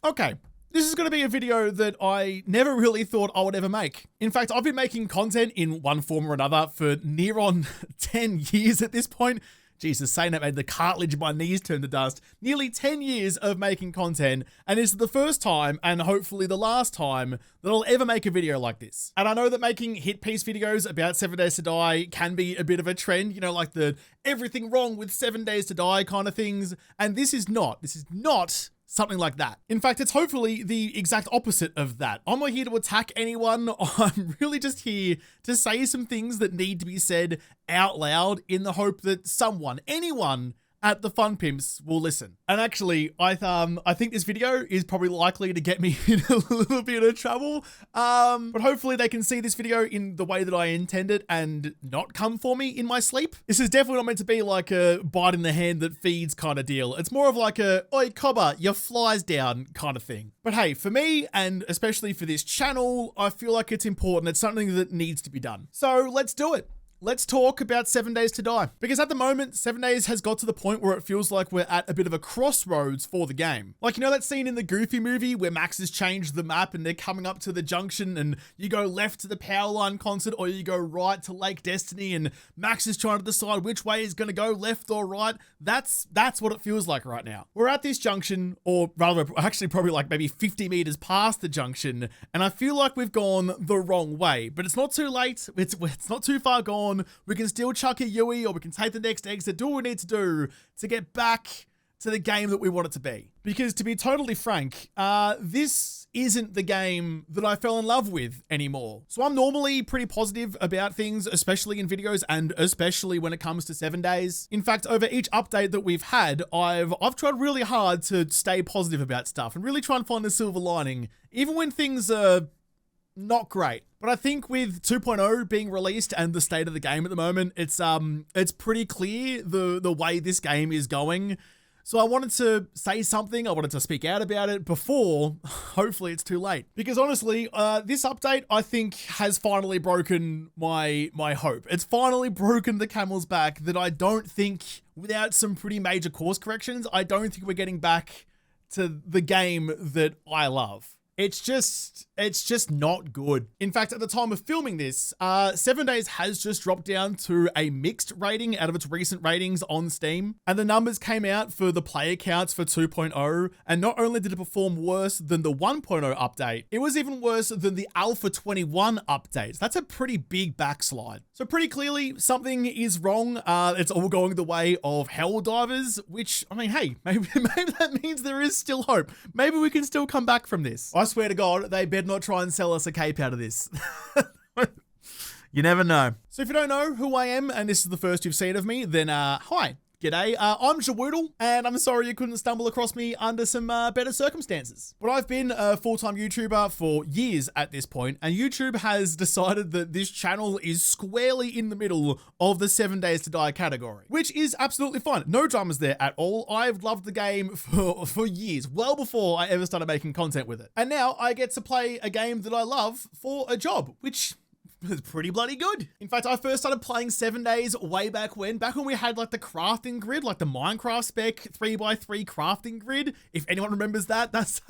Okay. This is going to be a video that I never really thought I would ever make. In fact, I've been making content in one form or another for near on 10 years at this point. Jesus, saying that made the cartilage of my knees turn to dust. Nearly 10 years of making content, and it's the first time, and hopefully the last time, that I'll ever make a video like this. And I know that making hit piece videos about 7 Days to Die can be a bit of a trend, you know, like the everything wrong with 7 Days to Die kind of things, and this is not something like that. In fact, it's hopefully the exact opposite of that. I'm not here to attack anyone. I'm really just here to say some things that need to be said out loud in the hope that someone, anyone at the Fun Pimps will listen. And actually, I think this video is probably likely to get me in a little bit of trouble. But hopefully they can see this video in the way that I intend it and not come for me in my sleep. This is definitely not meant to be like a bite in the hand that feeds kind of deal. It's more of like a, oi cobber, your fly's down kind of thing. But hey, for me, and especially for this channel, I feel like it's important. It's something that needs to be done. So let's do it. Let's talk about 7 Days to Die. Because at the moment, 7 Days has got to the point where it feels like we're at a bit of a crossroads for the game. Like, you know that scene in the Goofy movie where Max has changed the map and they're coming up to the junction and you go left to the Powerline concert or you go right to Lake Destiny and Max is trying to decide which way he's going to go, left or right. That's what it feels like right now. We're at this junction, or rather actually probably like maybe 50 meters past the junction, and I feel like we've gone the wrong way, but it's not too late. It's not too far gone. We can still chuck a Yui, or we can take the next exit, do what we need to do to get back to the game that we want it to be. Because to be totally frank, this isn't the game that I fell in love with anymore. So I'm normally pretty positive about things, especially in videos and especially when it comes to 7 Days. In fact, over each update that we've had, I've tried really hard to stay positive about stuff and really try and find the silver lining, even when things are not great. But I think with 2.0 being released and the state of the game at the moment, it's pretty clear the way this game is going. So I wanted to say something, I wanted to speak out about it before, hopefully it's too late. Because honestly, this update, I think, has finally broken my hope. It's finally broken the camel's back that I don't think, without some pretty major course corrections, I don't think we're getting back to the game that I love. It's just not good. In fact, at the time of filming this, 7 Days has just dropped down to a mixed rating out of its recent ratings on Steam. And the numbers came out for the player counts for 2.0. And not only did it perform worse than the 1.0 update, it was even worse than the Alpha 21 updates. That's a pretty big backslide. So pretty clearly something is wrong. It's all going the way of Helldivers, which, I mean, hey, maybe that means there is still hope. Maybe we can still come back from this. I swear to God, they better not try and sell us a cape out of this. You never know. So if you don't know who I am, and this is the first you've seen of me, then hi. G'day, I'm JaWoodle, and I'm sorry you couldn't stumble across me under some better circumstances. But I've been a full-time YouTuber for years at this point, and YouTube has decided that this channel is squarely in the middle of the 7 Days to Die category, which is absolutely fine. No dramas there at all. I've loved the game for years, well before I ever started making content with it. And now I get to play a game that I love for a job, which was pretty bloody good. In fact, I first started playing 7 Days way back when we had like the crafting grid, like the Minecraft spec 3x3 crafting grid. If anyone remembers that, that's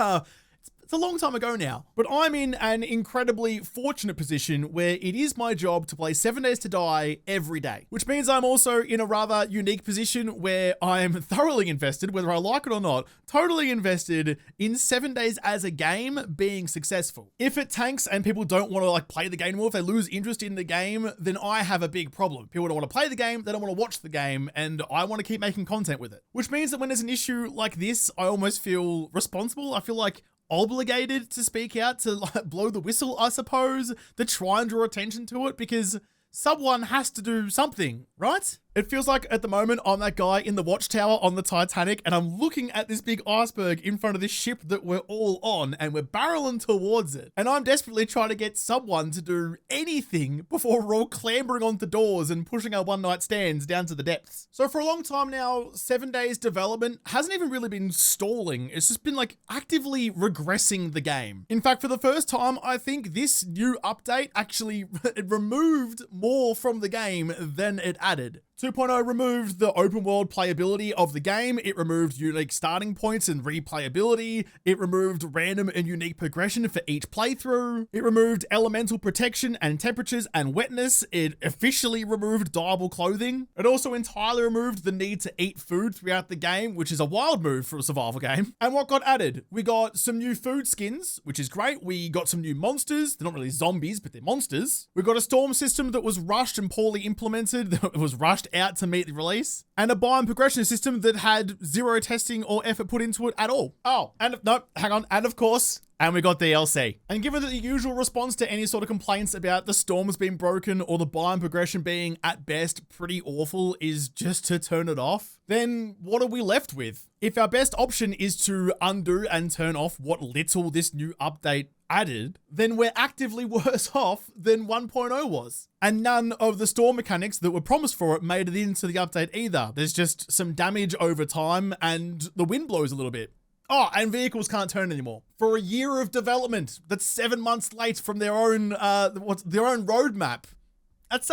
it's a long time ago now. But I'm in an incredibly fortunate position where it is my job to play 7 Days to Die every day, which means I'm also in a rather unique position where I'm thoroughly invested, whether I like it or not, totally invested in 7 Days as a game being successful. If it tanks and people don't want to like play the game anymore, if they lose interest in the game, then I have a big problem. People don't want to play the game, they don't want to watch the game, and I want to keep making content with it. Which means that when there's an issue like this, I almost feel responsible. I feel like obligated to speak out, to like blow the whistle, I suppose, to try and draw attention to it, because someone has to do something, right? It feels like at the moment I'm that guy in the watchtower on the Titanic and I'm looking at this big iceberg in front of this ship that we're all on and we're barreling towards it. And I'm desperately trying to get someone to do anything before we're all clambering onto doors and pushing our one night stands down to the depths. So for a long time now, 7 Days development hasn't even really been stalling. It's just been like actively regressing the game. In fact, for the first time, I think this new update actually it removed more from the game than it added. 2.0 removed the open world playability of the game. It removed unique starting points and replayability. It removed random and unique progression for each playthrough. It removed elemental protection and temperatures and wetness. It officially removed dyeable clothing. It also entirely removed the need to eat food throughout the game, which is a wild move for a survival game. And what got added? We got some new food skins, which is great. We got some new monsters. They're not really zombies, but they're monsters. We got a storm system that was rushed and poorly implemented. It was rushed out to meet the release. And a biome progression system that had zero testing or effort put into it at all. Oh, and no, hang on. And of course, and we got DLC. And given that the usual response to any sort of complaints about the storms being broken or the biome progression being at best pretty awful is just to turn it off, then what are we left with? If our best option is to undo and turn off what little this new update added, then we're actively worse off than 1.0 was. And none of the storm mechanics that were promised for it made it into the update either. There's just some damage over time and the wind blows a little bit. Oh, and vehicles can't turn anymore. For a year of development that's 7 months late from their own roadmap. That's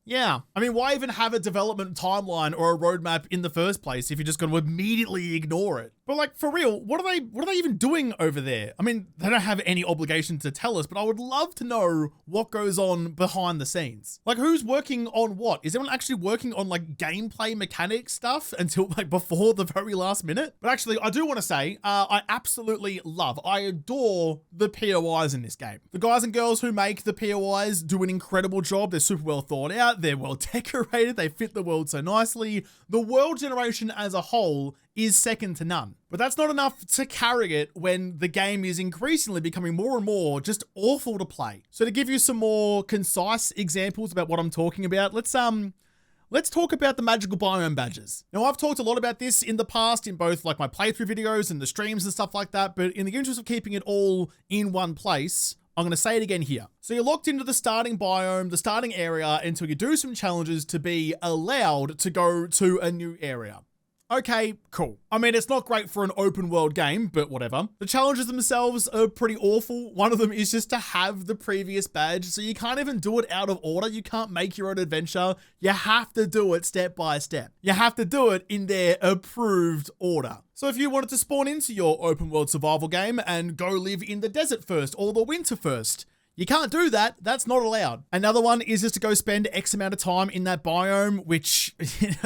yeah. I mean, why even have a development timeline or a roadmap in the first place if you're just going to immediately ignore it? But like, for real, what are they even doing over there? I mean, they don't have any obligation to tell us, but I would love to know what goes on behind the scenes. Like, who's working on what? Is anyone actually working on like gameplay mechanic stuff until like before the very last minute? But actually, I do want to say, I absolutely love, I adore the POIs in this game. The guys and girls who make the POIs do an incredible job. They're super well thought out. They're well decorated. They fit the world so nicely. The world generation as a whole is second to none. But that's not enough to carry it when the game is increasingly becoming more and more just awful to play. So to give you some more concise examples about what I'm talking about, let's talk about the magical biome badges. Now, I've talked a lot about this in the past in both like my playthrough videos and the streams and stuff like that, but in the interest of keeping it all in one place, I'm going to say it again here. So you're locked into the starting biome, the starting area, until you do some challenges to be allowed to go to a new area. Okay, cool. I mean, it's not great for an open world game, but whatever. The challenges themselves are pretty awful. One of them is just to have the previous badge, so you can't even do it out of order. You can't make your own adventure. You have to do it step by step. You have to do it in their approved order. So if you wanted to spawn into your open world survival game and go live in the desert first or the winter first, you can't do that. That's not allowed. Another one is just to go spend X amount of time in that biome, which,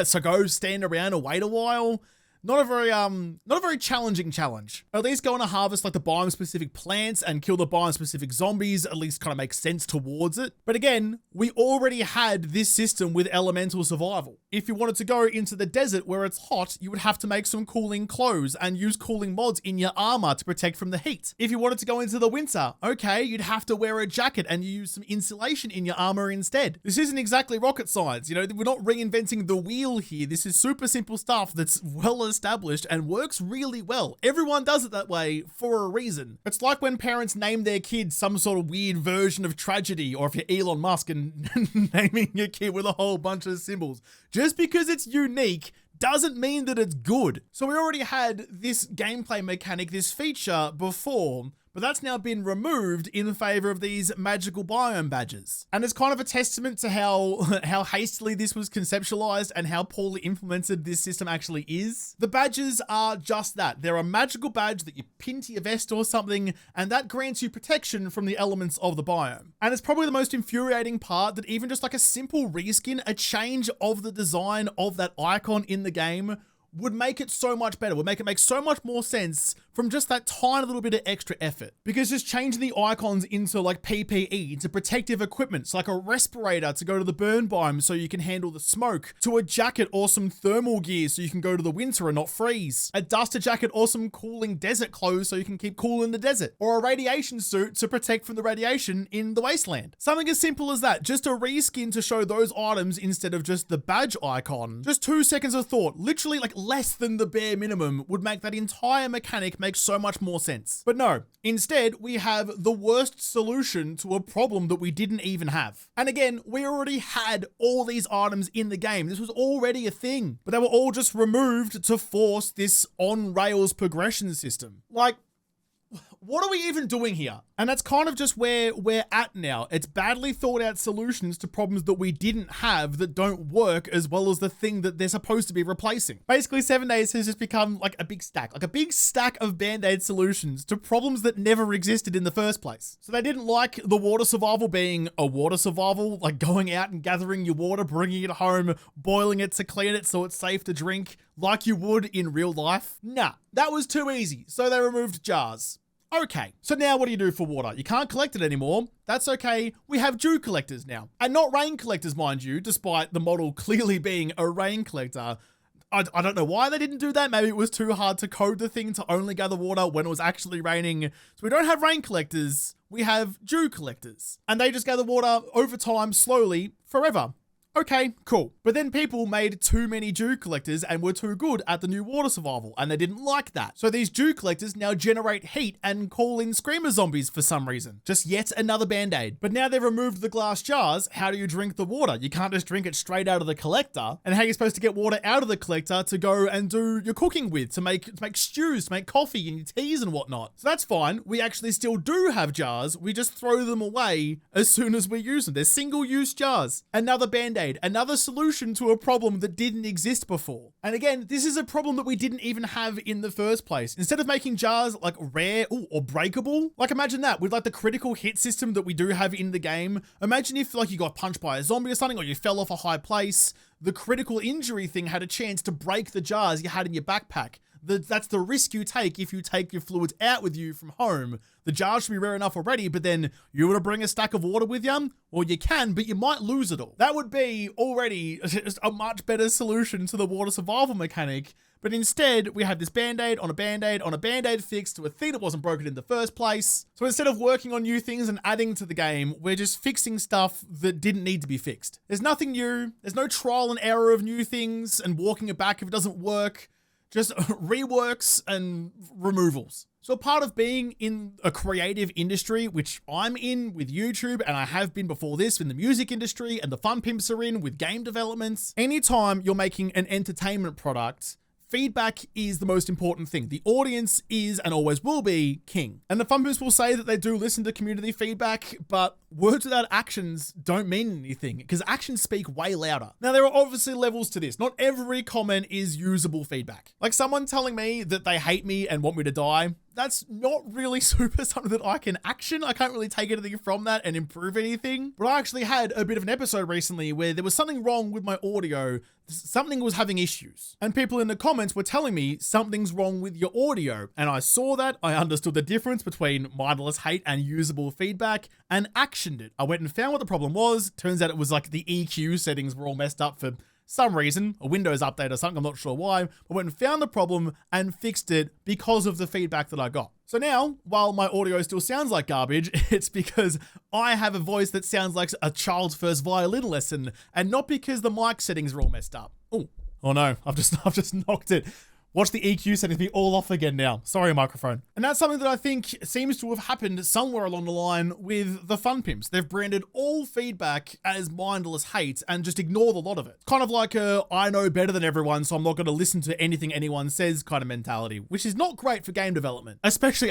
so go stand around and wait a while. Not a very challenging challenge. At least go on a harvest like the biome-specific plants and kill the biome-specific zombies, at least kind of makes sense towards it. But again, we already had this system with elemental survival. If you wanted to go into the desert where it's hot, you would have to make some cooling clothes and use cooling mods in your armor to protect from the heat. If you wanted to go into the winter, okay, you'd have to wear a jacket and you use some insulation in your armor instead. This isn't exactly rocket science, you know, we're not reinventing the wheel here. This is super simple stuff that's well established and works really well. Everyone does it that way for a reason. It's like when parents name their kids some sort of weird version of tragedy, or if you're Elon Musk and naming your kid with a whole bunch of symbols. Just because it's unique doesn't mean that it's good. So we already had this gameplay mechanic, this feature before, but that's now been removed in favor of these magical biome badges. And it's kind of a testament to how hastily this was conceptualized and how poorly implemented this system actually is. The badges are just that. They're a magical badge that you pin to your vest or something, and that grants you protection from the elements of the biome. And it's probably the most infuriating part that even just like a simple reskin, a change of the design of that icon in the game would make it so much better, would make it make so much more sense from just that tiny little bit of extra effort. Because just changing the icons into like PPE, into protective equipment, so like a respirator to go to the burn biome so you can handle the smoke, to a jacket or some thermal gear so you can go to the winter and not freeze, a duster jacket or some cooling desert clothes so you can keep cool in the desert, or a radiation suit to protect from the radiation in the wasteland. Something as simple as that, just a reskin to show those items instead of just the badge icon. Just 2 seconds of thought, literally like less than the bare minimum, would make that entire mechanic make so much more sense. But no, instead we have the worst solution to a problem that we didn't even have. And again, we already had all these items in the game. This was already a thing, but they were all just removed to force this on-rails progression system. Like, what are we even doing here? And that's kind of just where we're at now. It's badly thought out solutions to problems that we didn't have that don't work as well as the thing that they're supposed to be replacing. Basically, 7 Days has just become like a big stack of Band-Aid solutions to problems that never existed in the first place. So they didn't like the water survival being a water survival, like going out and gathering your water, bringing it home, boiling it to clean it so it's safe to drink like you would in real life. Nah, that was too easy. So they removed jars. Okay, so now what do you do for water? You can't collect it anymore. That's okay. We have dew collectors now. And not rain collectors, mind you, despite the model clearly being a rain collector. I don't know why they didn't do that. Maybe it was too hard to code the thing to only gather water when it was actually raining. So we don't have rain collectors. We have dew collectors. And they just gather water over time, slowly, forever. Okay, cool. But then people made too many dew collectors and were too good at the new water survival, and they didn't like that. So these dew collectors now generate heat and call in screamer zombies for some reason. Just yet another Band-Aid. But now they've removed the glass jars. How do you drink the water? You can't just drink it straight out of the collector. And how are you supposed to get water out of the collector to go and do your cooking with, to make stews, to make coffee and your teas and whatnot? So that's fine. We actually still do have jars. We just throw them away as soon as we use them. They're single-use jars. Another Band-Aid. Another solution to a problem that didn't exist before. And again, this is a problem that we didn't even have in the first place. Instead of making jars like rare or breakable, like imagine that with like the critical hit system that we do have in the game. Imagine if like you got punched by a zombie or something, or you fell off a high place, the critical injury thing had a chance to break the jars you had in your backpack. That's the risk you take if you take your fluids out with you from home. The jars should be rare enough already, but then you want to bring a stack of water with you? Well, you can, but you might lose it all. That would be already just a much better solution to the water survival mechanic. But instead, we have this Band-Aid on a Band-Aid on a Band-Aid fix to a thing that wasn't broken in the first place. So instead of working on new things and adding to the game, we're just fixing stuff that didn't need to be fixed. There's nothing new. There's no trial and error of new things and walking it back if it doesn't work. Just reworks and removals. So part of being in a creative industry, which I'm in with YouTube, and I have been before this in the music industry, and the fun pimps are in with game developments, anytime you're making an entertainment product, feedback is the most important thing. The audience is and always will be king. And the fun pimps will say that they do listen to community feedback, but words without actions don't mean anything because actions speak way louder. Now, there are obviously levels to this. Not every comment is usable feedback. Like someone telling me that they hate me and want me to die, that's not really super something that I can action. I can't really take anything from that and improve anything. But I actually had a bit of an episode recently where there was something wrong with my audio. Something was having issues. And people in the comments were telling me something's wrong with your audio. And I saw that. I understood the difference between mindless hate and usable feedback and actioned it. I went and found what the problem was. Turns out it was like the EQ settings were all messed up for some reason, a Windows update or something, I'm not sure why, but went and found the problem and fixed it because of the feedback that I got. So now, while my audio still sounds like garbage, it's because I have a voice that sounds like a child's first violin lesson, and not because the mic settings are all messed up. Oh no, I've just knocked it. Watch the EQ settings be all off again now. Sorry, microphone. And that's something that I think seems to have happened somewhere along the line with the fun pimps. They've branded all feedback as mindless hate and just ignored a lot of it. Kind of like a I know better than everyone, so I'm not going to listen to anything anyone says kind of mentality, which is not great for game development, especially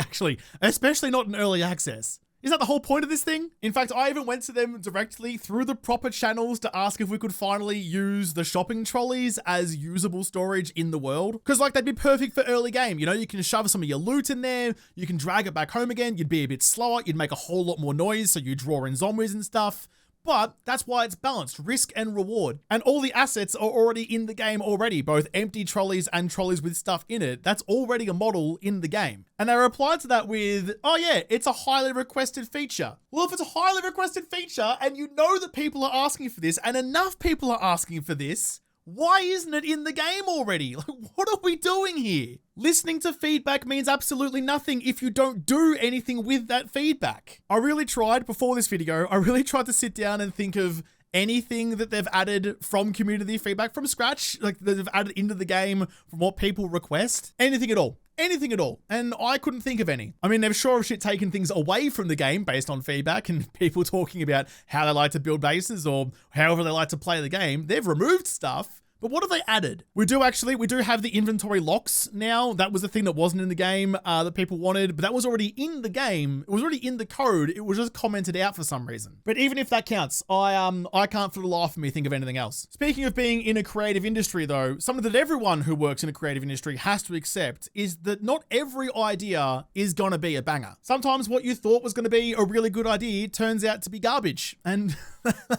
not in early access. Is that the whole point of this thing? In fact, I even went to them directly through the proper channels to ask if we could finally use the shopping trolleys as usable storage in the world. Because like they'd be perfect for early game. You know, you can shove some of your loot in there. You can drag it back home again. You'd be a bit slower. You'd make a whole lot more noise. So you draw in zombies and stuff. But that's why it's balanced, risk and reward. And all the assets are already in the game already, both empty trolleys and trolleys with stuff in it. That's already a model in the game. And they replied to that with, oh yeah, it's a highly requested feature. Well, if it's a highly requested feature and you know that people are asking for this and enough people are asking for this, why isn't it in the game already? Like, what are we doing here? Listening to feedback means absolutely nothing if you don't do anything with that feedback. I really tried before this video, to sit down and think of anything that they've added from community feedback from scratch, like that they've added into the game from what people request. Anything at all. Anything at all. And I couldn't think of any. I mean, they've sure as shit taken things away from the game based on feedback and people talking about how they like to build bases or however they like to play the game. They've removed stuff, But what have they added? We do have the inventory locks now. That was the thing that wasn't in the game that people wanted, but that was already in the game. It was already in the code. It was just commented out for some reason. But even if that counts, I can't for the life of me think of anything else. Speaking of being in a creative industry though, something that everyone who works in a creative industry has to accept is that not every idea is gonna be a banger. Sometimes what you thought was gonna be a really good idea turns out to be garbage. And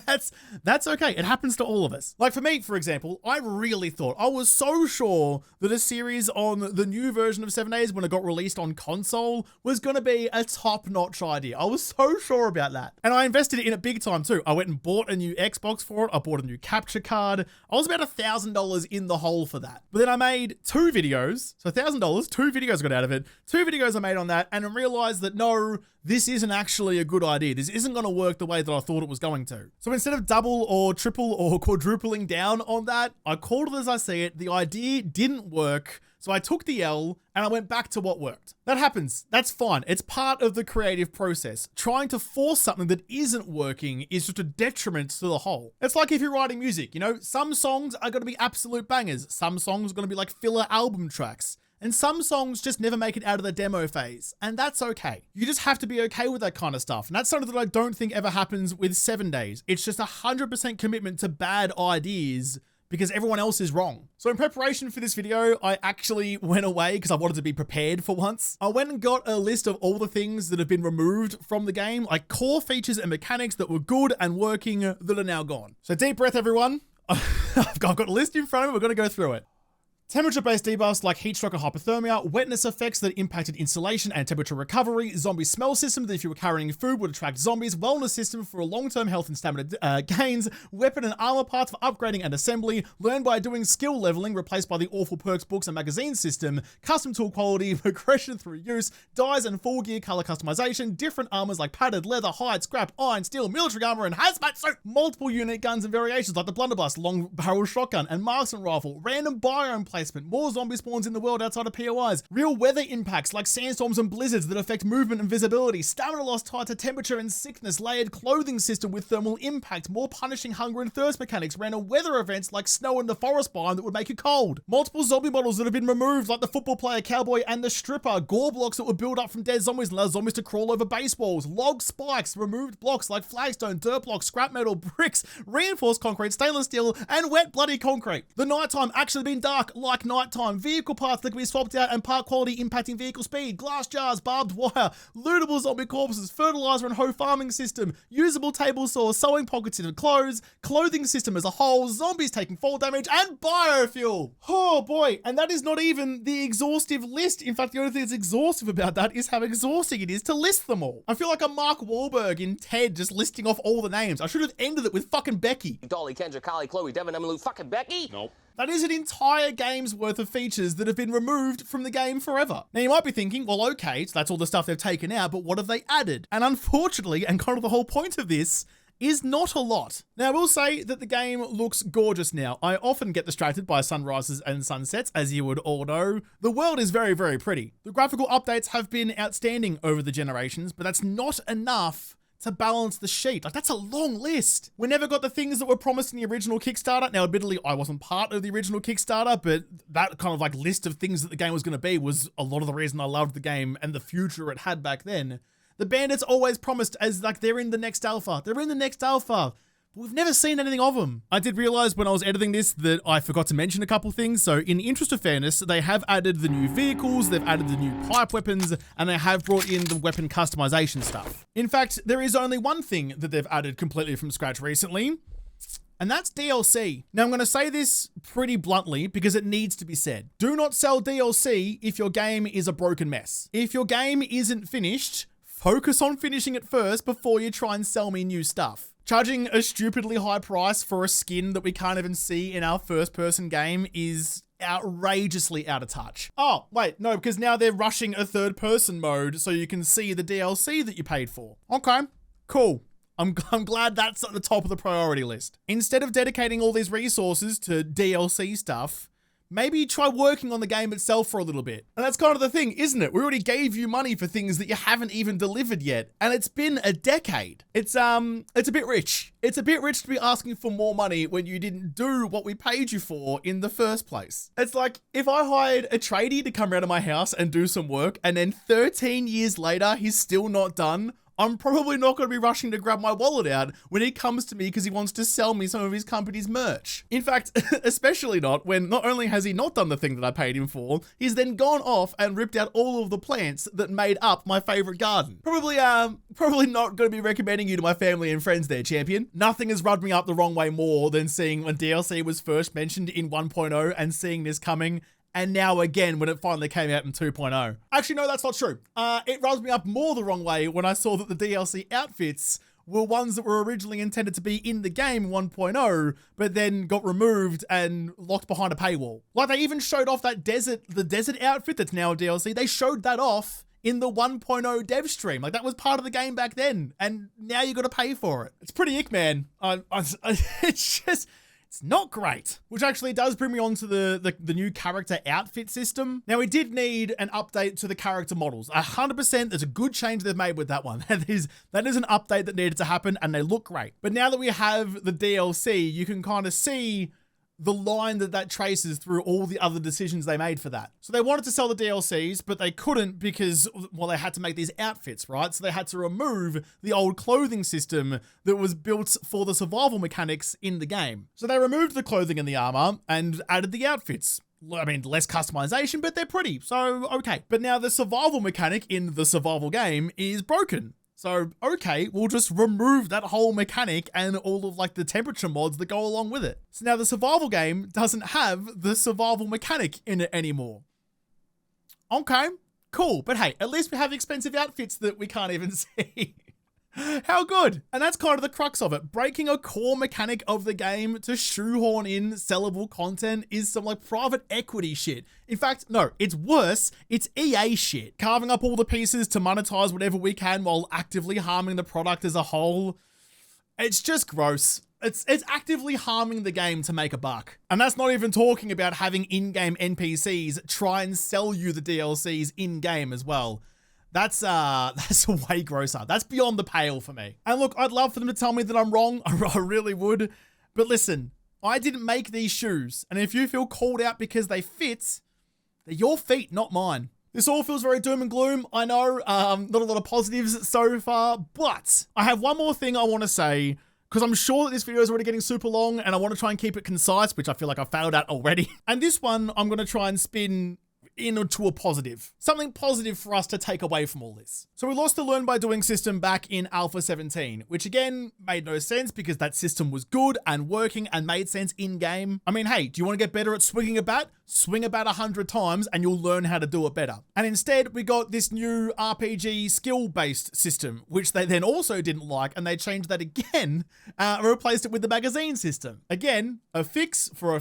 that's okay. It happens to all of us. Like for me, for example, I really thought, I was so sure that a series on the new version of 7 Days when it got released on console was going to be a top-notch idea. I was so sure about that. And I invested in it big time too. I went and bought a new Xbox for it. I bought a new capture card. I was about $1,000 in the hole for that. But then I made 2 videos. So $1,000, 2 videos got out of it. 2 videos I made on that and realized that no, this isn't actually a good idea. This isn't going to work the way that I thought it was going to. So instead of double or triple or quadrupling down on that, I called it as I see it. The idea didn't work. So I took the L and I went back to what worked. That happens. That's fine. It's part of the creative process. Trying to force something that isn't working is just a detriment to the whole. It's like if you're writing music, you know, some songs are going to be absolute bangers. Some songs are going to be like filler album tracks. And some songs just never make it out of the demo phase, and that's okay. You just have to be okay with that kind of stuff. And that's something that I don't think ever happens with 7 Days. It's just 100% commitment to bad ideas because everyone else is wrong. So in preparation for this video, I actually went away because I wanted to be prepared for once. I went and got a list of all the things that have been removed from the game, like core features and mechanics that were good and working that are now gone. So deep breath, everyone. I've got a list in front of me. We're going to go through it. Temperature-based debuffs like heat stroke and hypothermia, wetness effects that impacted insulation and temperature recovery, zombie smell system that if you were carrying food would attract zombies, wellness system for long-term health and stamina gains, weapon and armor parts for upgrading and assembly, learn by doing skill leveling replaced by the awful perks books and magazine system, custom tool quality, progression through use, dyes and full gear color customization, different armors like padded leather, hide, scrap, iron, steel, military armor, and hazmat suit, multiple unit guns and variations like the blunderbuss, long barrel shotgun, and marksman rifle, random biome placement, more zombie spawns in the world outside of POIs, real weather impacts like sandstorms and blizzards that affect movement and visibility, stamina loss tied to temperature and sickness, layered clothing system with thermal impact, more punishing hunger and thirst mechanics, random weather events like snow in the forest biome that would make you cold, multiple zombie models that have been removed like the football player, cowboy, and the stripper, gore blocks that would build up from dead zombies and allow zombies to crawl over base walls, log spikes, removed blocks like flagstone, dirt blocks, scrap metal, bricks, reinforced concrete, stainless steel, and wet bloody concrete. The nighttime actually been dark like nighttime, vehicle parts that can be swapped out and part quality impacting vehicle speed, glass jars, barbed wire, lootable zombie corpses, fertilizer and hoe farming system, usable table saw, sewing pockets into clothes, clothing system as a whole, zombies taking fall damage, and biofuel. Oh boy, and that is not even the exhaustive list. In fact, the only thing that's exhaustive about that is how exhausting it is to list them all. I feel like a Mark Wahlberg in Ted just listing off all the names. I should have ended it with fucking Becky. Dolly, Kendra, Kylie, Chloe, Devin, Emily, fucking Becky? Nope. That is an entire game's worth of features that have been removed from the game forever. Now you might be thinking, well, okay, so that's all the stuff they've taken out, but what have they added? And unfortunately, and kind of the whole point of this, is not a lot. Now, I will say that the game looks gorgeous now. I often get distracted by sunrises and sunsets, as you would all know. The world is very, very pretty. The graphical updates have been outstanding over the generations, but that's not enough to balance the sheet. Like, that's a long list. We never got the things that were promised in the original Kickstarter. Now, admittedly, I wasn't part of the original Kickstarter, but that kind of like list of things that the game was going to be was a lot of the reason I loved the game and the future it had back then. The bandits always promised as like, they're in the next alpha. They're in the next alpha. But we've never seen anything of them. I did realize when I was editing this that I forgot to mention a couple things. So in the interest of fairness, they have added the new vehicles, they've added the new pipe weapons, and they have brought in the weapon customization stuff. In fact, there is only one thing that they've added completely from scratch recently, and that's DLC. Now I'm going to say this pretty bluntly because it needs to be said. Do not sell DLC if your game is a broken mess. If your game isn't finished, focus on finishing it first before you try and sell me new stuff. Charging a stupidly high price for a skin that we can't even see in our first-person game is outrageously out of touch. Oh, wait, no, because now they're rushing a third-person mode so you can see the DLC that you paid for. Okay, cool. I'm glad that's at the top of the priority list. Instead of dedicating all these resources to DLC stuff, maybe try working on the game itself for a little bit. And that's kind of the thing, isn't it? We already gave you money for things that you haven't even delivered yet. And it's been a decade. It's a bit rich. It's a bit rich to be asking for more money when you didn't do what we paid you for in the first place. It's like if I hired a tradie to come around to my house and do some work, and then 13 years later, he's still not done, I'm probably not going to be rushing to grab my wallet out when he comes to me because he wants to sell me some of his company's merch. In fact, especially not when not only has he not done the thing that I paid him for, he's then gone off and ripped out all of the plants that made up my favorite garden. Probably not going to be recommending you to my family and friends there, champion. Nothing has rubbed me up the wrong way more than seeing when DLC was first mentioned in 1.0 and seeing this coming, and now again when it finally came out in 2.0. Actually, no, that's not true. It rubs me up more the wrong way when I saw that the DLC outfits were ones that were originally intended to be in the game 1.0, but then got removed and locked behind a paywall. Like they even showed off the desert outfit that's now a DLC. They showed that off in the 1.0 dev stream. Like that was part of the game back then, and now you got to pay for it. It's pretty ick, man. It's not great. Which actually does bring me on to the new character outfit system. Now, we did need an update to the character models. 100%, there's a good change they've made with that one. That is an update that needed to happen, and they look great. But now that we have the DLC, you can kind of see the line that traces through all the other decisions they made for that. So they wanted to sell the DLCs, but they couldn't because, well, they had to make these outfits, right? So they had to remove the old clothing system that was built for the survival mechanics in the game. So they removed the clothing and the armor and added the outfits. I mean, less customization, but they're pretty, so okay. But now the survival mechanic in the survival game is broken. So, okay, we'll just remove that whole mechanic and all of like the temperature mods that go along with it. So now the survival game doesn't have the survival mechanic in it anymore. Okay, cool. But hey, at least we have expensive outfits that we can't even see. How good. And that's kind of the crux of it. Breaking a core mechanic of the game to shoehorn in sellable content is some like private equity shit. In fact, no, it's worse. It's EA shit. Carving up all the pieces to monetize whatever we can while actively harming the product as a whole. It's just gross. It's actively harming the game to make a buck. And that's not even talking about having in-game NPCs try and sell you the DLCs in-game as well. That's way grosser. That's beyond the pale for me. And look, I'd love for them to tell me that I'm wrong. I really would. But listen, I didn't make these shoes. And if you feel called out because they fit, they're your feet, not mine. This all feels very doom and gloom. I know, not a lot of positives so far, but I have one more thing I want to say, because I'm sure that this video is already getting super long and I want to try and keep it concise, which I feel like I failed at already. And this one, I'm going to try and spin into a positive. Something positive for us to take away from all this. So we lost the learn by doing system back in Alpha 17, which again made no sense because that system was good and working and made sense in game. I mean, hey, do you want to get better at swinging a bat? Swing a bat 100 times and you'll learn how to do it better. And instead we got this new RPG skill-based system, which they then also didn't like, and they changed that again, replaced it with the magazine system. Again, a fix for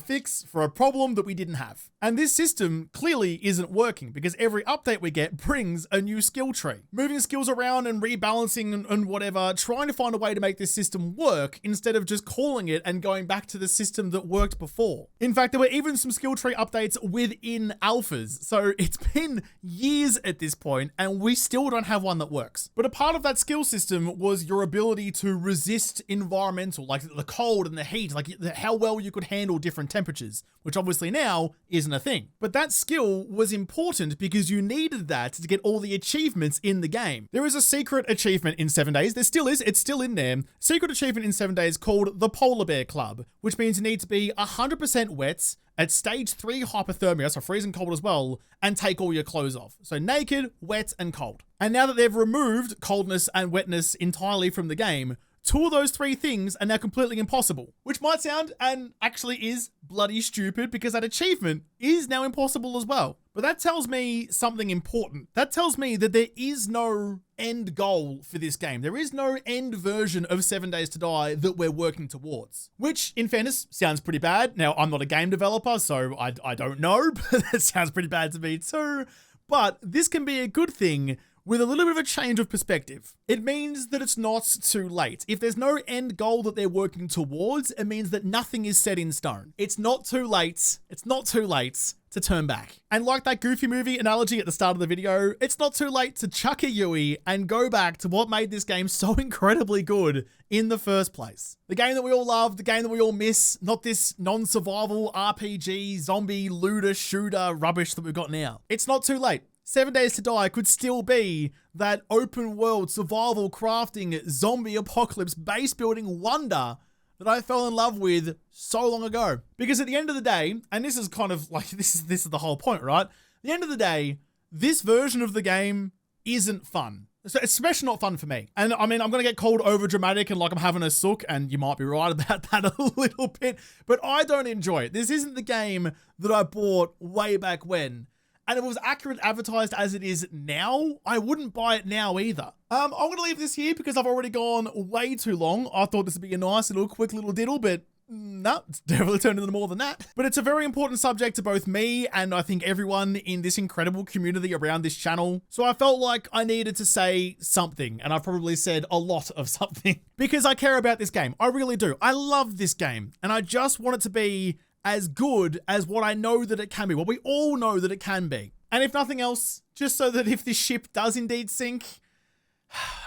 a problem that we didn't have. And this system clearly isn't working because every update we get brings a new skill tree. Moving skills around and rebalancing and whatever, trying to find a way to make this system work instead of just calling it and going back to the system that worked before. In fact, there were even some skill tree updates within alphas. So it's been years at this point and we still don't have one that works. But a part of that skill system was your ability to resist environmental, like the cold and the heat, like how well you could handle different temperatures, which obviously now isn't a thing. But that skill was important because you needed that to get all the achievements in the game. There is a secret achievement in 7 days. There still is. It's still in there. Secret achievement in 7 days called the Polar Bear Club, which means you need to be 100% wet at stage 3 hypothermia, so freezing cold as well, and take all your clothes off. So naked, wet, and cold. And now that they've removed coldness and wetness entirely from the game, 2 of those 3 things are now completely impossible, which might sound, and actually is, bloody stupid because that achievement is now impossible as well. But that tells me something important. That tells me that there is no end goal for this game. There is no end version of 7 Days to Die that we're working towards, which in fairness sounds pretty bad. Now, I'm not a game developer, so I don't know, but that sounds pretty bad to me too. But this can be a good thing with a little bit of a change of perspective. It means that it's not too late. If there's no end goal that they're working towards, it means that nothing is set in stone. It's not too late. It's not too late to turn back. And like that Goofy movie analogy at the start of the video, it's not too late to chuck a Yui and go back to what made this game so incredibly good in the first place. The game that we all love, the game that we all miss, not this non-survival RPG, zombie, looter, shooter rubbish that we've got now. It's not too late. 7 Days to Die could still be that open world, survival, crafting, zombie apocalypse, base building wonder that I fell in love with so long ago. Because at the end of the day, and this is kind of like, this is the whole point, right? At the end of the day, this version of the game isn't fun. So it's especially not fun for me. And I mean, I'm going to get called over dramatic and like I'm having a sook, and you might be right about that a little bit, but I don't enjoy it. This isn't the game that I bought way back when. And if it was accurate advertised as it is now, I wouldn't buy it now either. I'm going to leave this here because I've already gone way too long. I thought this would be a nice little quick little diddle, but no, it's definitely turned into more than that. But it's a very important subject to both me and I think everyone in this incredible community around this channel. So I felt like I needed to say something, and I've probably said a lot of something because I care about this game. I really do. I love this game, and I just want it to be as good as what I know that it can be, what we all know that it can be. And if nothing else, just so that if this ship does indeed sink,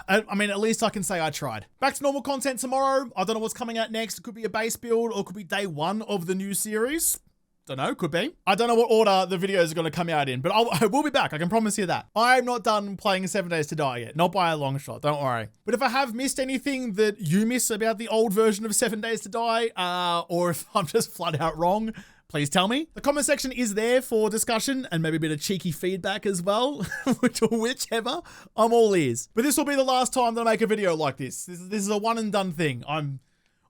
I mean, at least I can say I tried. Back to normal content tomorrow. I don't know what's coming out next. It could be a base build or it could be day one of the new series. Don't know, could be. I don't know what order the videos are going to come out in, but I will be back. I can promise you that. I'm not done playing 7 Days to Die yet. Not by a long shot, don't worry. But if I have missed anything that you miss about the old version of 7 Days to Die, or if I'm just flat out wrong, please tell me. The comment section is there for discussion and maybe a bit of cheeky feedback as well, whichever. I'm all ears. But this will be the last time that I make a video like this. This is a one and done thing.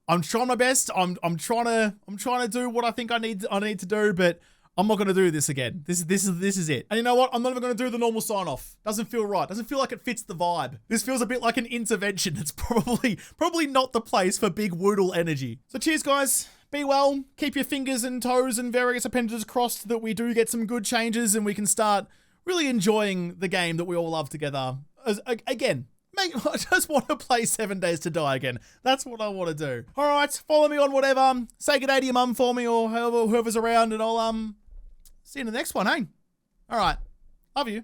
I'm trying my best. I'm trying to do what I think I need to do, but I'm not going to do this again. This is it. And you know what? I'm not even going to do the normal sign off. Doesn't feel right. Doesn't feel like it fits the vibe. This feels a bit like an intervention. It's probably not the place for big JaWoodle energy. So cheers, guys. Be well. Keep your fingers and toes and various appendages crossed that we do get some good changes and we can start really enjoying the game that we all love together. Again. I just want to play 7 Days to Die again. That's what I want to do. All right, follow me on whatever. Say good day to your mum for me or whoever's around, and I'll see you in the next one, hey? All right, love you.